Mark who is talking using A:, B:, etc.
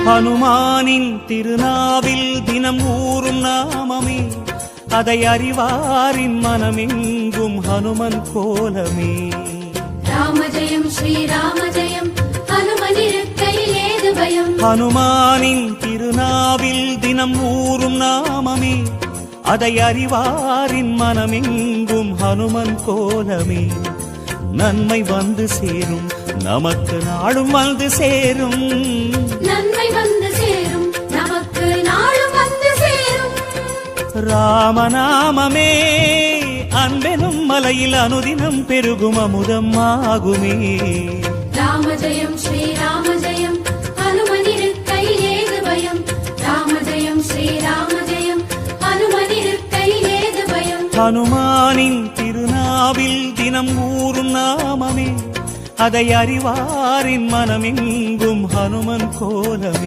A: ஹனுமானின் திருநாவில் தினம் ஊறும் நாமமே, அதை அறிவாரின் மனமெங்கும் ஹனுமன் கோலமே.
B: ராம ஜெயம் ஸ்ரீராம ஜெயம், ஹனுமனிருக்கையில் ஏது பயம்.
A: ஹனுமானின் திருநாவில் தினம் ஊறும் நாமமே, அதை அறிவாரின் மனமெங்கும் ஹனுமன் கோலமே. நன்மை வந்து சேரும், நமக்கு நாளும் வந்து சேரும்.
B: நன்மை வந்து சேரும், நமக்கு நாளும் வந்து சேரும்.
A: ராமநாமமே அன்பெனும் மலையில் அனுதினம் பெருகும் அமுதம் ஆகுமே.
B: ராம ஜெயம் ஸ்ரீராம ஜெயம், ஹனுமனிருக்கையில் ஏது பயம். ராம ஜெயம் ஸ்ரீராம ஜெயம், ஹனுமனிருக்கையில் ஏது பயம்.
A: ஹனுமானின் திருநாவில் தினம் ஊறும் நாமமே, அதை அறிவாரின் மனமெங்கும் ஹனுமன் கோலமே.